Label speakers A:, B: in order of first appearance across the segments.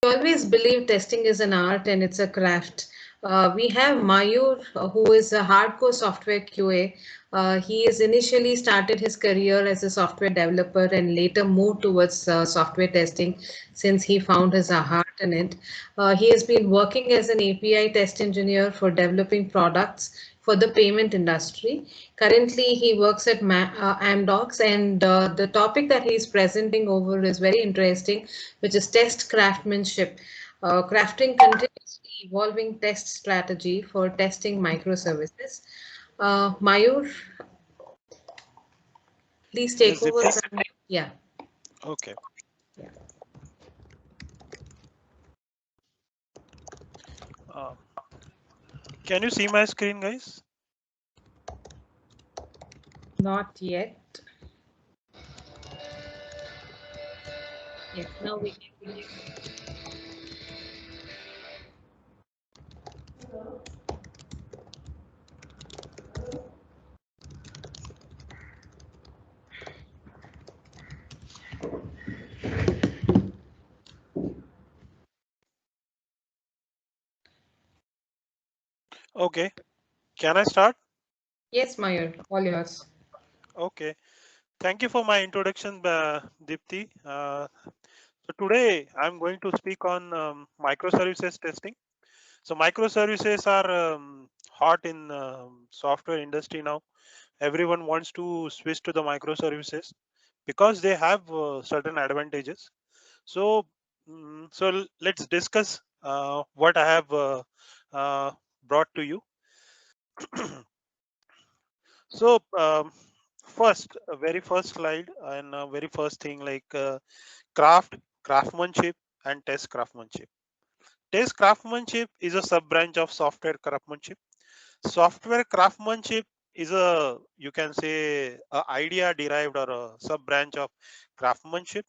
A: always believe testing is an art and it's a craft. We have Mayur, who is a hardcore software QA. He has initially started his career as a software developer and later moved towards software testing since he found his heart in it. He has been working as an API test engineer for developing products for the payment industry. Currently, he works at Amdocs, and the topic that he's presenting over is very interesting, which is test craftsmanship, crafting continuously evolving test strategy for testing microservices. Mayur, please take
B: Yes,
A: over
B: Dipti.
A: from. Yeah.
B: Okay.
A: Yeah.
B: Uh, can you see my screen, guys?
A: Not yet. Yes, now we can.
B: Okay. Can I start?
A: Yes, Mayur, all yours.
B: Okay. Thank you for my introduction, Dipti. So today I'm going to speak on microservices testing. So microservices are hot in software industry now. Everyone wants to switch to the microservices because they have certain advantages. So, let's discuss what I have uh, brought to you. So, first, very first slide and very first thing like craftsmanship, and test craftsmanship. Test craftsmanship is a sub branch of software craftsmanship. Software craftsmanship is a, you can say, a idea derived or a sub branch of craftsmanship.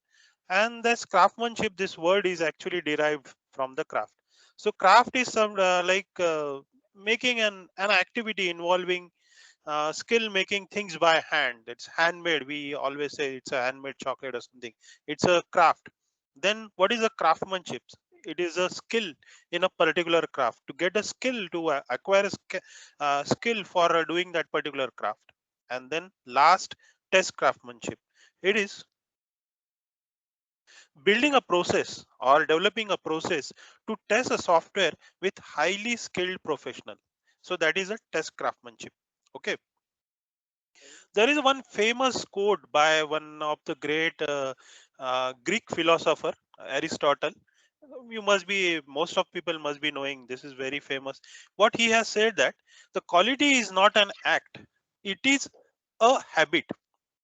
B: And this craftsmanship, this word is actually derived from the craft. So craft is some making an activity involving skill making things by hand. It's handmade. We always say it's a handmade chocolate or something. It's a craft. Then what is a craftsmanship? It is a skill in a particular craft. To get a skill, to acquire a skill for doing that particular craft. And then last, test craftsmanship. It is building a process or developing a process to test a software with highly skilled professional. So that is a test craftsmanship. Okay. There is one famous quote by one of the great Greek philosopher, Aristotle. You must be, most of people must be knowing, this is very famous. What he has said, that the quality is not an act, it is a habit.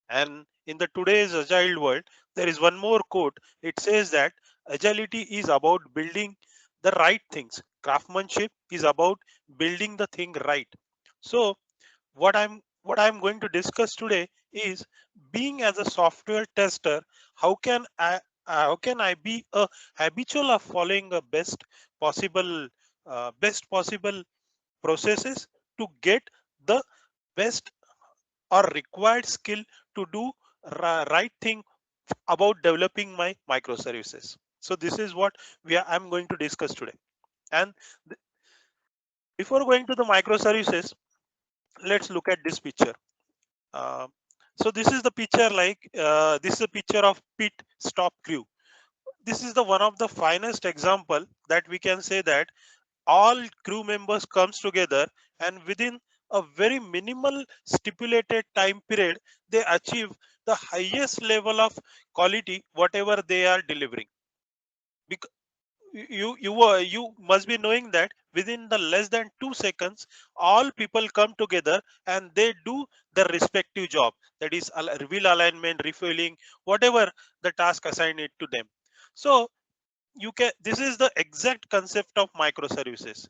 B: And in the today's agile world, there is one more quote. It says that agility is about building the right things. Craftsmanship is about building the thing right. So what I'm going to discuss today is, being as a software tester, how can I be a habitual of following a best possible processes to get the best or required skill to do right thing about developing my microservices. So this is what I'm going to discuss today. And before going to the microservices, let's look at this picture. Uh, so this is the picture, this is a picture of pit stop crew. This is the one of the finest example that we can say that all crew members comes together, and within a very minimal stipulated time period, they achieve the highest level of quality whatever they are delivering. Because you must be knowing that within the less than 2 seconds, all people come together and they do the respective job, that is wheel alignment, refueling, whatever the task assigned it to them. So you can, this is the exact concept of microservices.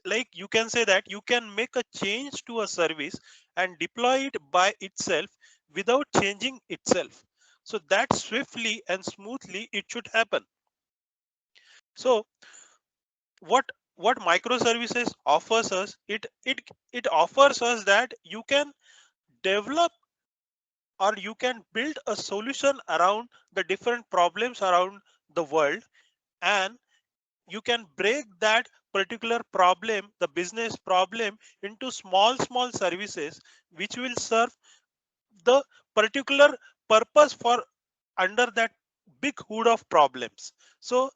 B: Like you can say that you can make a change to a service and deploy it by itself without changing itself, so that swiftly and smoothly it should happen. So what microservices offers us, it offers us that you can develop or you can build a solution around the different problems around the world, and you can break that particular problem, the business problem, into small services which will serve the particular purpose for under that big hood of problems. So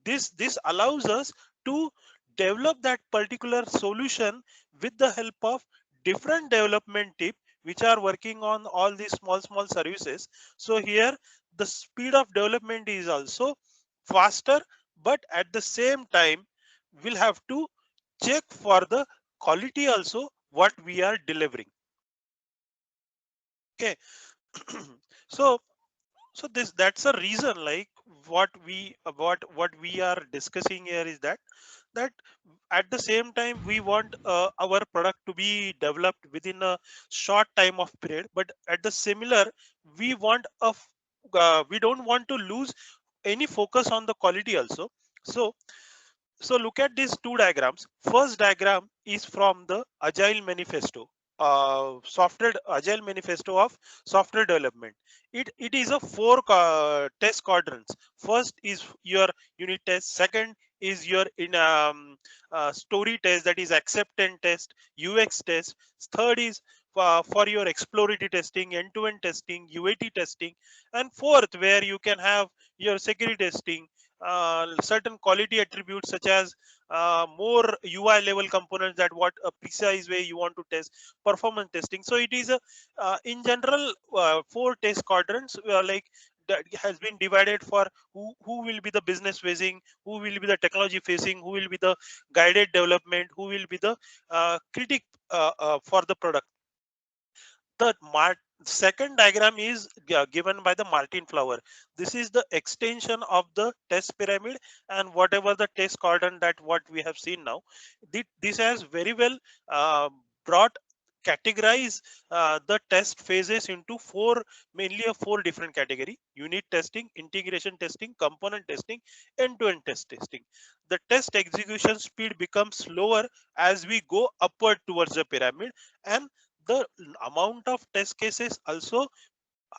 B: this allows us to develop that particular solution with the help of different development team which are working on all these small services. So here the speed of development is also faster, but at the same time we'll have to check for the quality also what we are delivering. Okay. so so this that's a reason, like what we are discussing here is that at the same time we want our product to be developed within a short time of period, but at the similar we want we don't want to lose any focus on the quality also. So look at these two diagrams. First diagram is from the Agile Manifesto, software Agile Manifesto of software development. It is a four test quadrants. First is your unit test. Second is your story test, that is acceptance test, UX test. Third is for your exploratory testing, end-to-end testing, UAT testing, and fourth where you can have your security testing, certain quality attributes such as more UI level components, that what a precise way you want to test, performance testing. So it is a in general four test quadrants, like that has been divided for who will be the business facing, who will be the technology facing, who will be the guided development, who will be the critic for the product. The second diagram is given by the Martin Flower. This is the extension of the test pyramid, and whatever the test cordon that what we have seen now, this has very well uh, brought categorize the test phases into mainly a four different category: unit testing, integration testing, component testing, end-to-end testing. The test execution speed becomes slower as we go upward towards the pyramid, and the amount of test cases also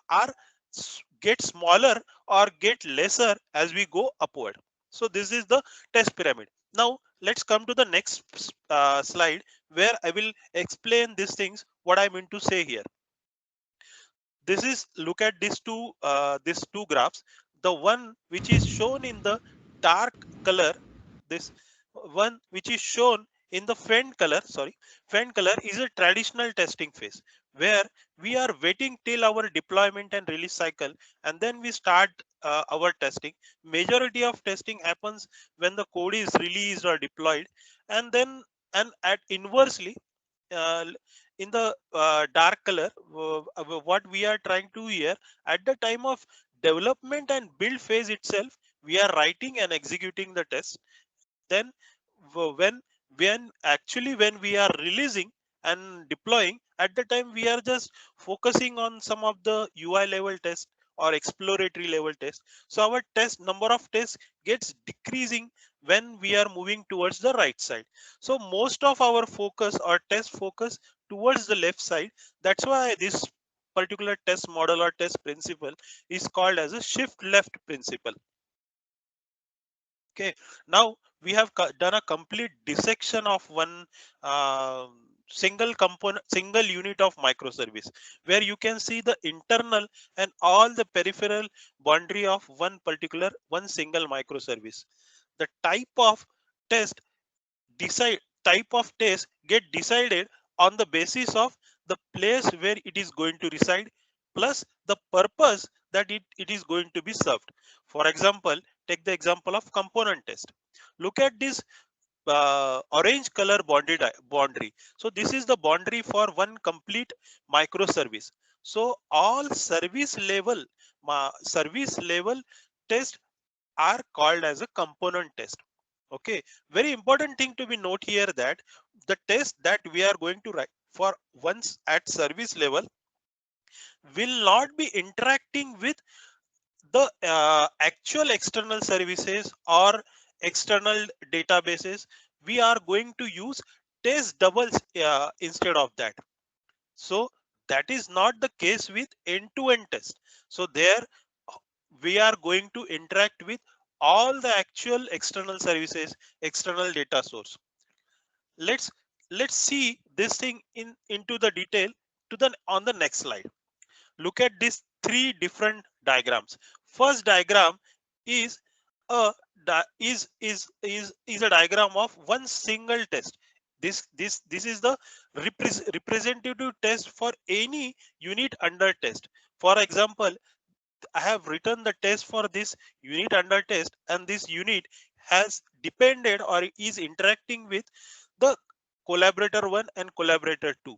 B: are get smaller or get lesser as we go upward. So this is the test pyramid. Now let's come to the next slide where I will explain these things what I mean to say here. This is, look at these two graphs. The one which is shown in the dark color, this one which is shown in the faint color, is a traditional testing phase where we are waiting till our deployment and release cycle, and then we start our testing. Majority of testing happens when the code is released or deployed, and then and at inversely, uh, in the dark color, what we are trying to here, at the time of development and build phase itself, we are writing and executing the test. Then when when we are releasing and deploying, at the time we are just focusing on some of the UI level test or exploratory level test. So our test number of tests gets decreasing when we are moving towards the right side. So most of our focus or test focus towards the left side. That's why this particular test model or test principle is called as a shift left principle. Okay, now we have done a complete dissection of one single component, single unit of microservice, where you can see the internal and all the peripheral boundary of one single microservice. The test type of test get decided on the basis of the place where it is going to reside, plus the purpose that it is going to be served. For example, take the example of component test. Look at this orange color boundary. So this is the boundary for one complete microservice. So all service level tests are called as a component test. Okay, very important thing to be note here, that the test that we are going to write for once at service level will not be interacting with the actual external services or external databases. We are going to use test doubles instead of that. So that is not the case with end-to-end test. So there we are going to interact with all the actual external services, external data source. Let's see this thing into the detail to the on the next slide. Look at these three different diagrams. First diagram is a is a diagram of one single test. This is the representative test for any unit under test. For example, I have written the test for this unit under test, and this unit has depended or is interacting with the collaborator 1 and collaborator 2.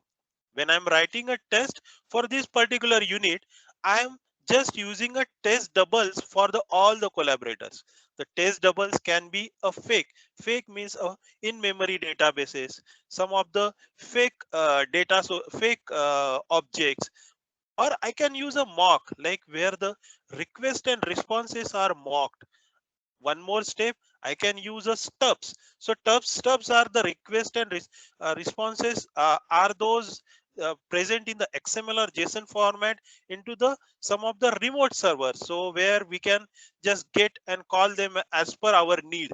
B: When I'm writing a test for this particular unit, I am just using a test doubles for the all the collaborators. The test doubles can be a fake. Fake means in-memory databases, some of the fake data, so fake objects, or I can use a mock, like where the request and responses are mocked. One more step, I can use a stubs. So stubs are the request and responses are those present in the XML or JSON format into the some of the remote servers. So where we can just get and call them as per our need.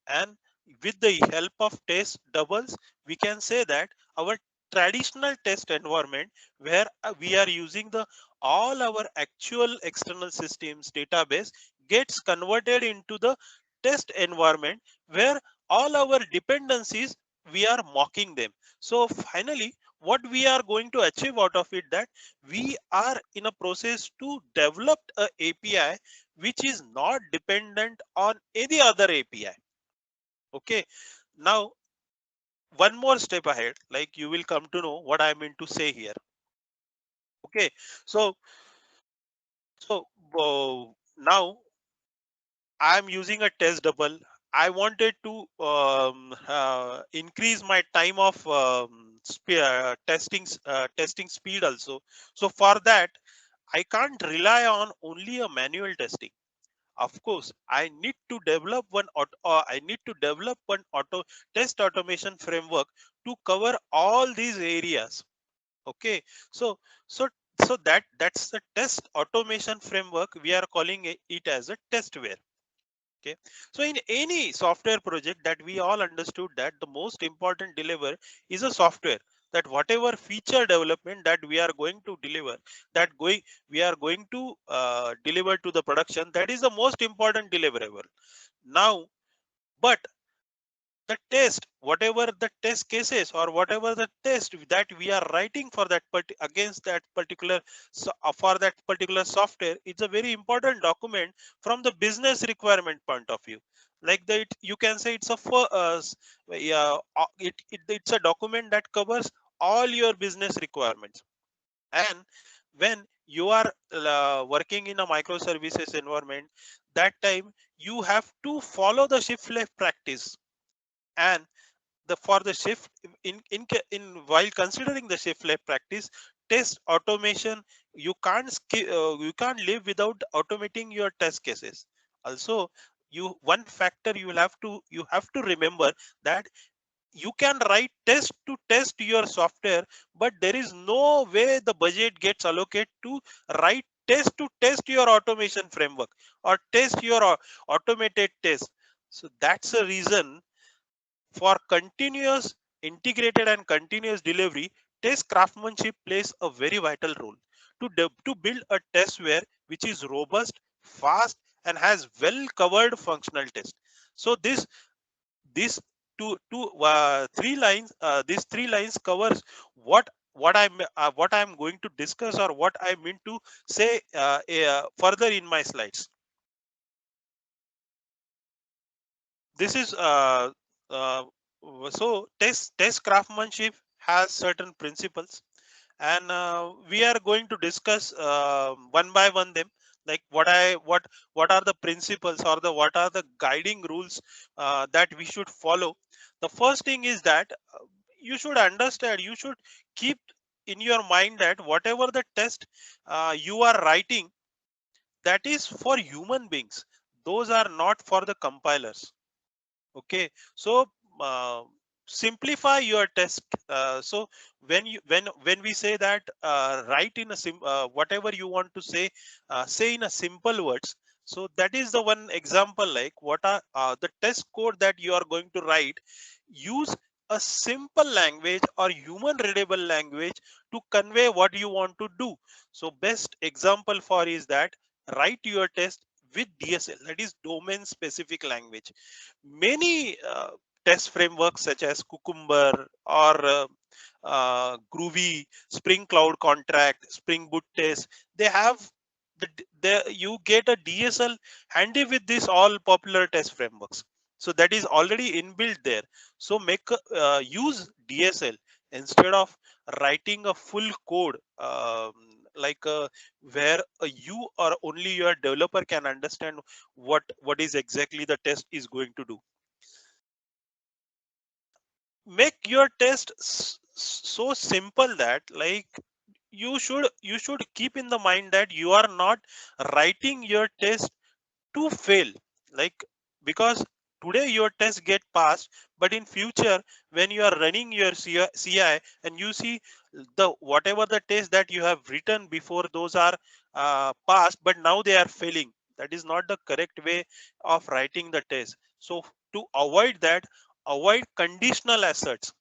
B: And with the help of test doubles, we can say that our traditional test environment, where we are using the all our actual external systems database, gets converted into the test environment where all our dependencies, we are mocking them. So finally, what we are going to achieve out of it, that we are in a process to develop a API which is not dependent on any other API. Okay, now one more step ahead, like you will come to know what I mean to say here. Okay, so now I'm using a test double. I wanted to increase my time of testing speed also. So for that, I can't rely on only a manual testing. Of course, I need to develop I need to develop one test automation framework to cover all these areas. Okay, so so that's the test automation framework. We are calling it as a testware. Okay, so in any software project, that we all understood that the most important deliver is a software, that whatever feature development that we are going to deliver, we are going to deliver to the production, that is the most important deliverable. Now, but the test, whatever the test cases or whatever the test that we are writing for that against that particular for that particular software, it's a very important document from the business requirement point of view. Like that, you can say it's a yeah, it's a document that covers all your business requirements. And when you are working in a microservices environment, that time you have to follow the shift left practice. And the for the shift in while considering the shift left practice, test automation, you can't live without automating your test cases. Also, one factor you have to remember, that you can write test to test your software, but there is no way the budget gets allocated to write test to test your automation framework or test your automated test. So that's a reason for continuous integrated and continuous delivery, test craftsmanship plays a very vital role to build a testware which is robust, fast, and has well covered functional test. So this three lines, these three lines covers what I'm going to discuss, or what I mean to say further in my slides. This is uh, so test craftsmanship has certain principles, and we are going to discuss one by one them, like what are the principles, or the what are the guiding rules that we should follow. The first thing is that you should understand, you should keep in your mind that whatever the test you are writing, that is for human beings, those are not for the compilers. Okay, so uh, simplify your test. So when we say that write in a whatever you want to say in a simple words. So that is the one example, like what are the test code that you are going to write. Use a simple language or human readable language to convey what you want to do. So best example for is that write your test with DSL, that is domain specific language. Many test frameworks such as Cucumber or Groovy, Spring Cloud Contract, Spring Boot Test, they have you get a DSL handy with this all popular test frameworks. So that is already inbuilt there. So use DSL instead of writing a full code, like where you or only your developer can understand what is exactly the test is going to do. Make your test so simple that, like, you should keep in the mind that you are not writing your test to fail, like, because today your test get passed, but in future when you are running your CI and you see the whatever the test that you have written before, those are passed, but now they are failing. That is not the correct way of writing the test. So to avoid that, avoid conditional asserts.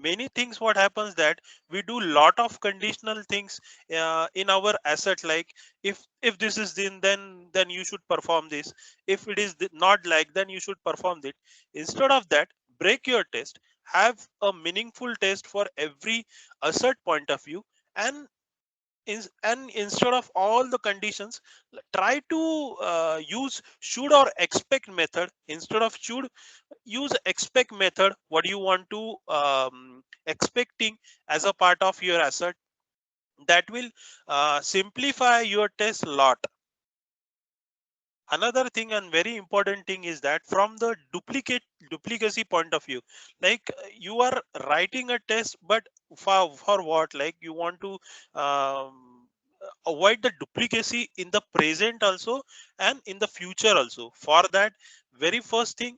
B: Many things what happens that we do lot of conditional things in our asset, like if this is then you should perform this, if it is not like, then you should perform it. Instead of that, break your test, have a meaningful test for every asset point of view, and and instead of all the conditions, try to use should or expect method. Instead of should, use expect method. What you want to expecting as a part of your asset, that will simplify your test a lot. Another thing and very important thing is that from the duplicacy point of view, like you are writing a test, but for what, like you want to avoid the duplicacy in the present also and in the future also. For that, very first thing,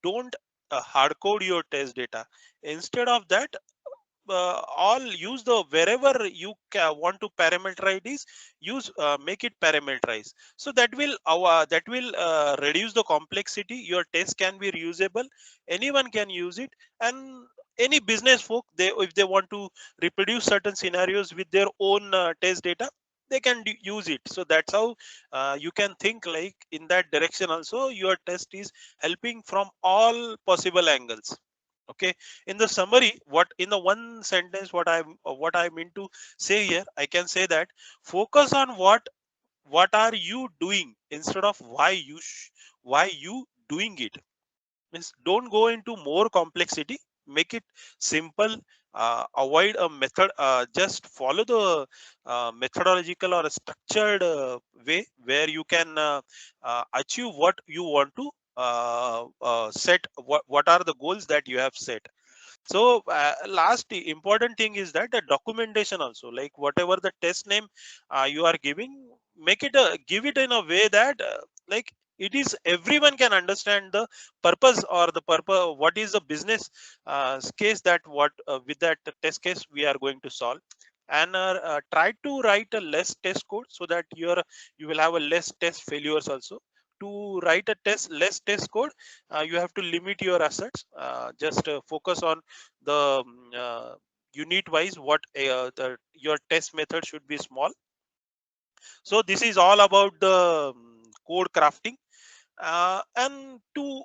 B: don't hard code your test data. Instead of that, all use the wherever you want to parameterize this, use make it parameterize. So that will reduce the complexity. Your test can be reusable, anyone can use it, and any business folk, they if they want to reproduce certain scenarios with their own test data, they can use it. So that's how you can think, like in that direction also your test is helping from all possible angles. Okay, in the summary, what in the one sentence, what I mean to say here, I can say that focus on what are you doing instead of why you doing it. Means don't go into more complexity, make it simple. Avoid a method, just follow the methodological or a structured way where you can achieve what you want to set, what are the goals that you have set. So last important thing is that the documentation also, like whatever the test name you are giving, make it give it in a way that like it is everyone can understand the purpose, or the purpose, what is the business case that what with that test case we are going to solve. And try to write a less test code so that you will have a less test failures also. To write a less test code, you have to limit your assets, just focus on the unit wise what your test method should be small. So this is all about the code crafting, and to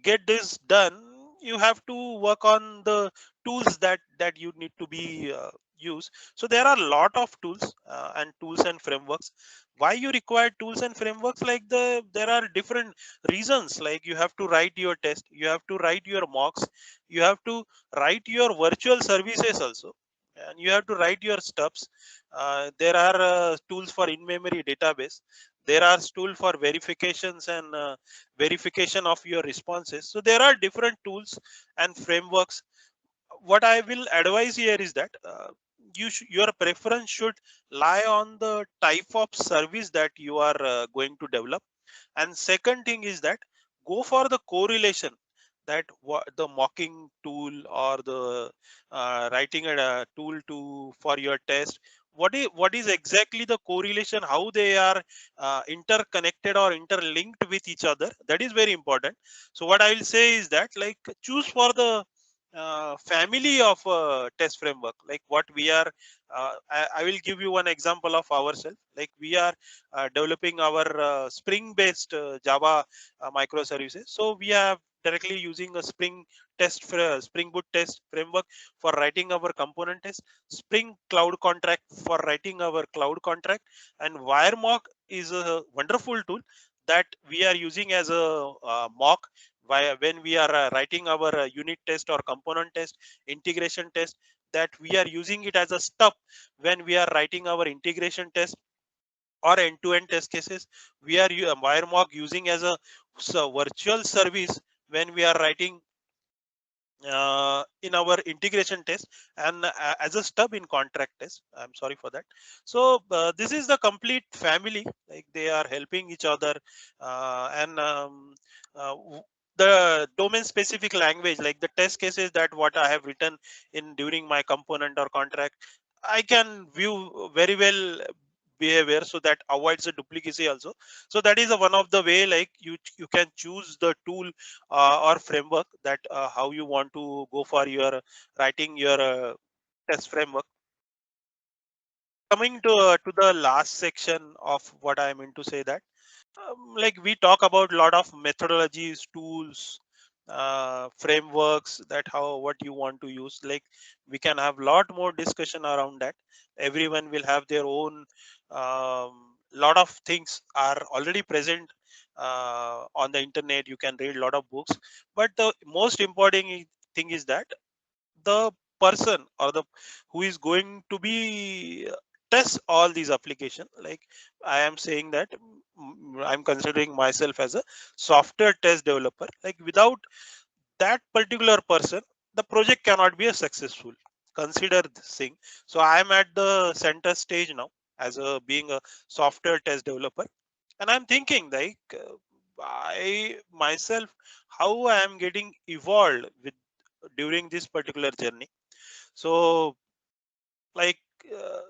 B: get this done, you have to work on the tools that you need to be used. So there are a lot of tools and frameworks. Why you require tools and frameworks? Like there are different reasons, like you have to write your test, you have to write your mocks, you have to write your virtual services also, and you have to write your stubs. There are tools for in-memory database, there are tools for verifications and verification of your responses. So there are different tools and frameworks. What I will advise here is that your preference should lie on the type of service that you are going to develop. And second thing is that go for the correlation, that what the mocking tool or the writing a tool to for your test, what is exactly the correlation, how they are interconnected or interlinked with each other. That is very important. So what I will say is that, like, choose for the family of test framework, like what we are. I will give you one example of ourselves. Like, we are developing our Spring based Java microservices. So we are directly using a Spring Boot test framework for writing our component test, Spring Cloud Contract for writing our cloud contract, and WireMock is a wonderful tool that we are using as a mock when we are writing our unit test or component test, integration test, that we are using it as a stub when we are writing our integration test or end-to-end test cases. We are WireMock using as a virtual service when we are writing in our integration test, and as a stub in contract test. I'm sorry for that. So this is the complete family, like they are helping each other, and the domain specific language, like the test cases that what I have written in during my component or contract, I can view very well behavior, so that avoids the duplicacy also. So that is one of the way, like you can choose the tool or framework that how you want to go for your writing your test framework. Coming to the last section of what I mean to say, that like we talk about a lot of methodologies, tools, frameworks, that how what you want to use. Like, we can have a lot more discussion around that. Everyone will have their own lot of things are already present on the internet. You can read a lot of books, but the most important thing is that the person or the who is going to be test all these application. Like, I am saying that I'm considering myself as a software test developer. Like, without that particular person, the project cannot be a successful. Consider this thing. So I am at the center stage now as a being a software test developer, and I'm thinking, like, I myself, how I am getting evolved with during this particular journey. So, like, uh,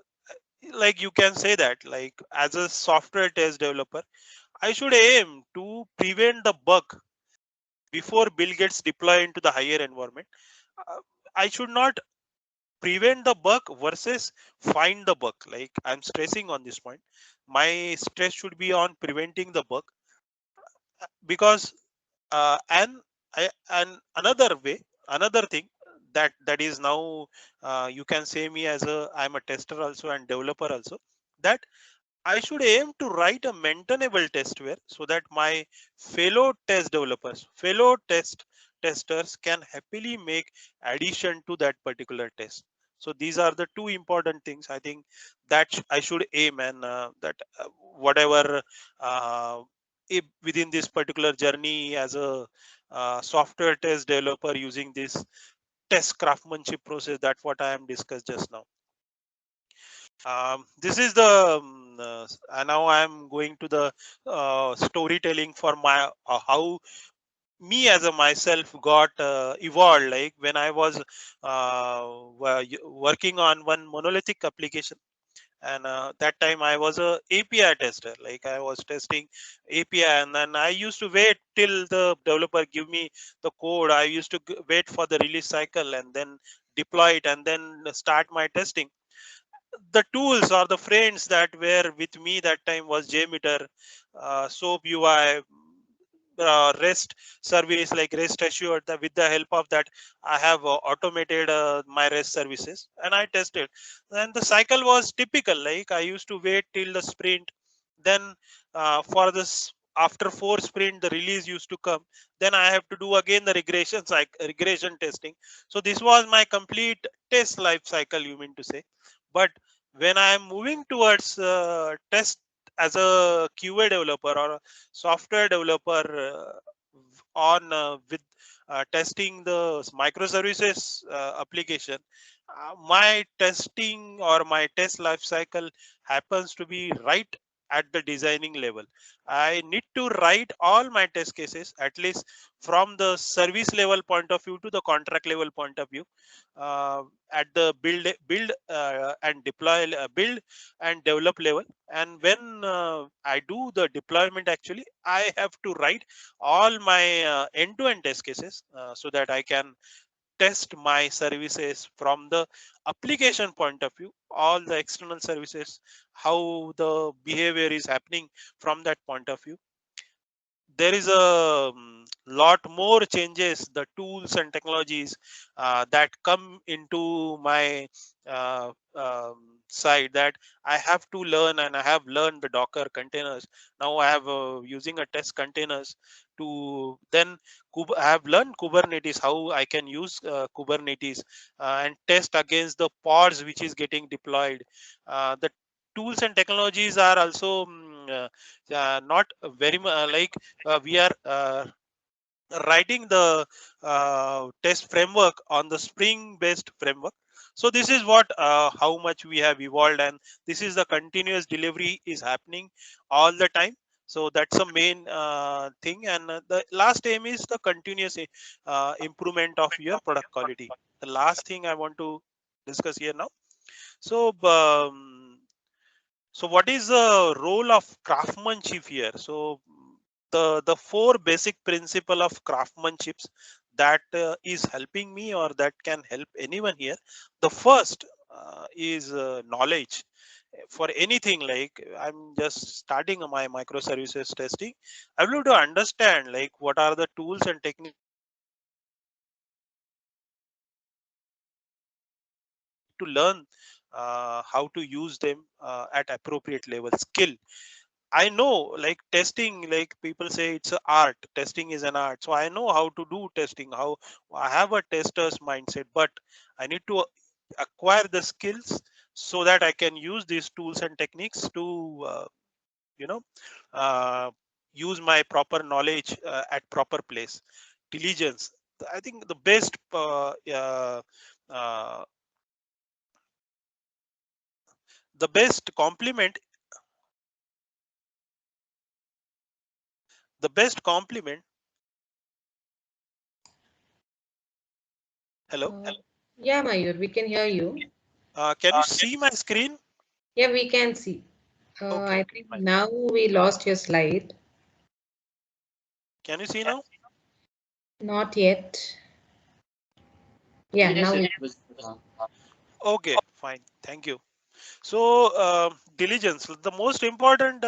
B: like you can say that, like, as a software test developer, I should aim to prevent the bug before build gets deployed into the higher environment. uh, I should not prevent the bug versus find the bug. Like, I'm stressing on this point. My stress should be on preventing the bug, because and and another way, another thing that is now, you can say me as a, I'm a tester also and developer also, that I should aim to write a maintainable testware so that my fellow test developers, fellow testers can happily make addition to that particular test. So these are the two important things I think that I should aim, and that whatever within this particular journey as a software test developer using this test craftsmanship process, that's what I am discussed just now. This is the now I'm going to the storytelling for my how me as a myself got evolved. Like, when I was working on one monolithic application, and that time I was a API tester. Like, I was testing API, and then I used to wait till the developer give me the code. I used to wait for the release cycle and then deploy it and then start my testing. The tools or the friends that were with me that time was JMeter, SOAP UI, REST service like REST Assured. With the help of that, I have automated my REST services and I tested. And the cycle was typical. Like, I used to wait till the sprint, then for this after 4 sprint the release used to come, then I have to do again the regression testing. So this was my complete test life cycle, you mean to say. But when I am moving towards test as a QA developer or a software developer on with testing the microservices application, my testing or my test life cycle happens to be right at the designing level. I need to write all my test cases, at least from the service level point of view to the contract level point of view, uh, at the build and deploy, build and develop level. And when I do the deployment, actually I have to write all my end-to-end test cases, so that I can test my services from the application point of view, all the external services, how the behavior is happening from that point of view. There is a lot more changes, the tools and technologies that come into my side, that I have to learn, and I have learned the Docker containers. Now I have using a test containers to then I have learned Kubernetes, how I can use Kubernetes and test against the pods which is getting deployed. The tools and technologies are also not very much like we are writing the test framework on the Spring based framework. So this is what how much we have evolved, and this is the continuous delivery is happening all the time. So that's the main thing, and the last aim is the continuous improvement of your product quality. The last thing I want to discuss here now. So so what is the role of craftsmanship here? So the four basic principle of craftsmanships that is helping me, or that can help anyone here. The first is knowledge. For anything, like I'm just starting my microservices testing, I will have to understand like what are the tools and techniques to learn how to use them at appropriate level. Skill, I know, like testing, like people say it's an art. Testing is an art. So I know how to do testing, how I have a tester's mindset, but I need to acquire the skills so that I can use these tools and techniques to, you know, uh, use my proper knowledge at proper place. Diligence. I think uh, the best compliment, the best compliment. Hello.
A: Uh, yeah, Mayur, we can hear you.
B: Can you see my screen?
A: Yeah, we can see.
B: Okay,
A: I
B: okay,
A: think
B: fine.
A: now we lost your slide.
B: Can you see now?
A: Not yet. Yeah,
C: Yes,
A: now
C: yes,
A: we.
C: it was
B: Okay, fine. Thank you. So, diligence, the most important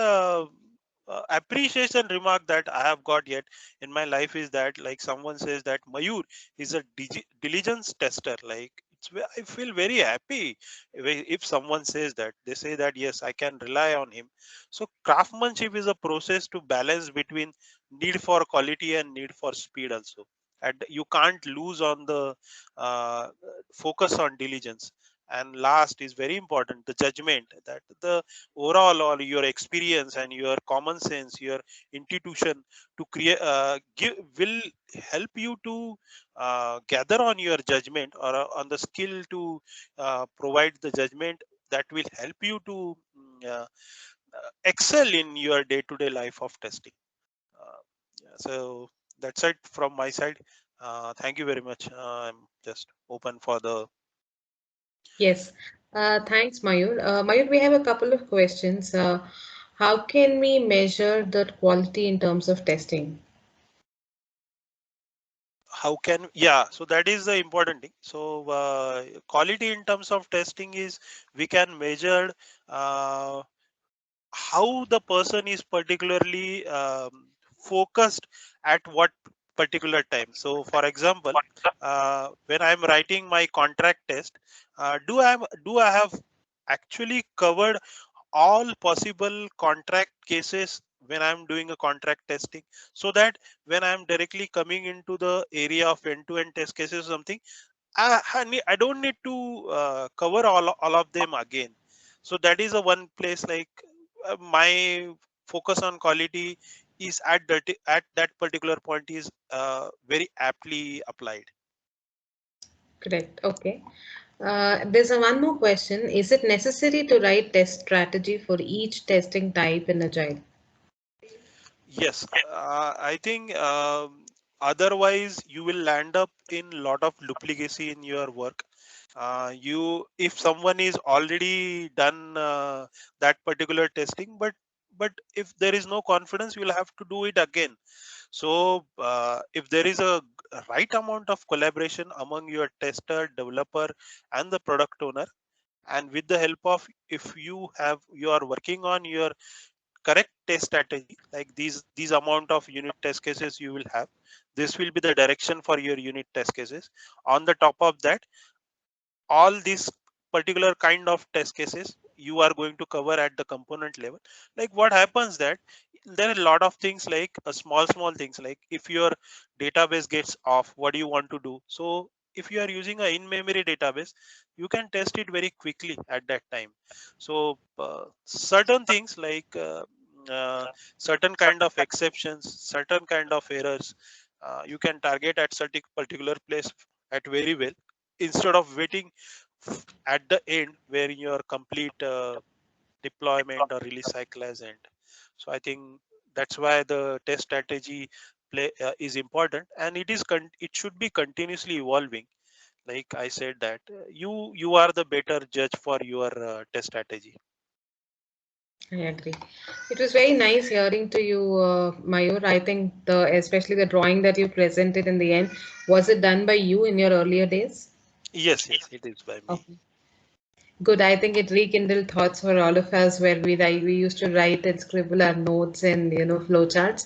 B: appreciation remark that I have got yet in my life is that, like, someone says that Mayur is a diligence tester. Like, I feel very happy if someone says that. They say that, yes, I can rely on him. So, craftsmanship is a process to balance between need for quality and need for speed also. And you can't lose on the uh, focus on diligence. And last is very important, the judgment, that the overall or your experience and your common sense, your intuition to create will help you to gather on your judgment, or on the skill to provide the judgment that will help you to excel in your day-to-day life of testing. Yeah, so that's it from my side. Thank you very much. I'm just open for the.
A: Yes. Thanks, Mayur. Mayur, we have a couple of questions. How can we measure the quality in terms of testing?
B: How can, yeah, so that is the important thing. So quality in terms of testing is, we can measure uh, how the person is particularly focused at what particular time. So for example, when I'm writing my contract test, do I have actually covered all possible contract cases when I'm doing a contract testing, so that when I'm directly coming into the area of end-to-end test cases or something, I don't need to cover all of them again. So that is a one place, like my focus on quality is at that particular point is very aptly applied.
A: Correct. Okay. There's one more question. Is it necessary to write test strategy for each testing type in Agile?
B: Yes, I think otherwise you will land up in lot of duplicacy in your work. If someone is already done that particular testing, but if there is no confidence, you will have to do it again. So if there is a right amount of collaboration among your tester, developer, and the product owner, and with the help of, if you are working on your correct test strategy, like these amount of unit test cases you will have, this will be the direction for your unit test cases. On the top of that, all these particular kind of test cases you are going to cover at the component level. Like what happens that there are a lot of things, like small things, like if your database gets off, what do you want to do? So if you are using a in-memory database, you can test it very quickly at that time. So certain things like certain kind of exceptions, certain kind of errors, you can target at certain particular place at very well, instead of waiting at the end where your complete deployment or release cycle has end. So I think that's why the test strategy is important, and it should be continuously evolving. Like I said that you are the better judge for your test strategy.
A: I agree. It was very nice hearing to you, Mayur. I think especially the drawing that you presented in the end, was it done by you in your earlier days?
B: Yes, it is by me.
A: Okay. Good. I think it rekindled thoughts for all of us where we used to write and scribble our notes and flowcharts.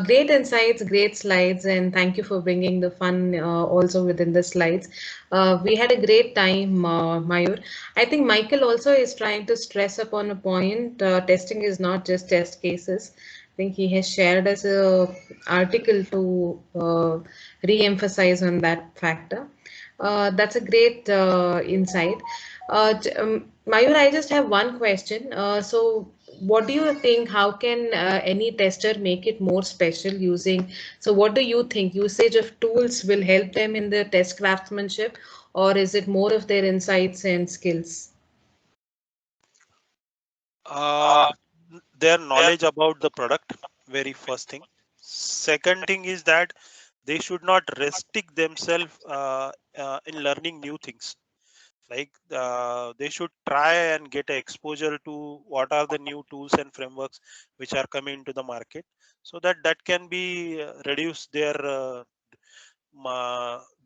A: Great insights, great slides, and thank you for bringing the fun also within the slides. We had a great time, Mayur. I think Michael also is trying to stress upon a point. Testing is not just test cases. I think he has shared as a article to re-emphasize on that factor. That's a great insight. Mayur, I just have one question. So, what do you think? How can any tester make it more special using? So, what do you think? Usage of tools will help them in the test craftsmanship, or is it more of their insights and skills?
B: Uh, their knowledge about the product, very first thing. Second thing is that they should not restrict themselves in learning new things. Like they should try and get exposure to what are the new tools and frameworks which are coming to the market, so that can be reduce their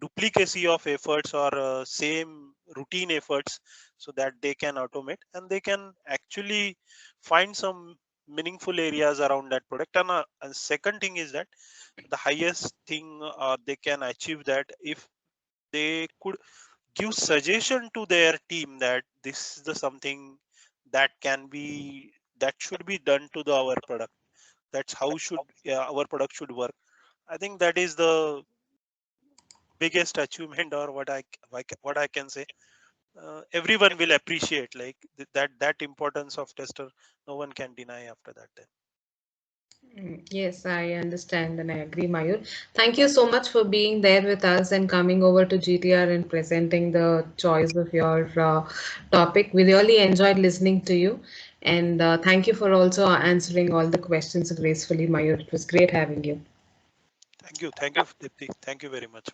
B: duplicacy of efforts, or same routine efforts, so that they can automate and they can actually find some meaningful areas around that product. And second thing is that the highest thing they can achieve that if they could give suggestion to their team that this is the something that can be, that should be done to our product, that's how should our product should work. I think that is the biggest achievement, or what I can say. Everyone will appreciate, like that importance of tester, no one can deny after that then.
A: Yes, I understand and I agree, Mayur. Thank you so much for being there with us and coming over to GTR and presenting the choice of your topic. We really enjoyed listening to you. And thank you for also answering all the questions gracefully, Mayur. It was great having you.
B: Thank you, Dipti, thank you very much.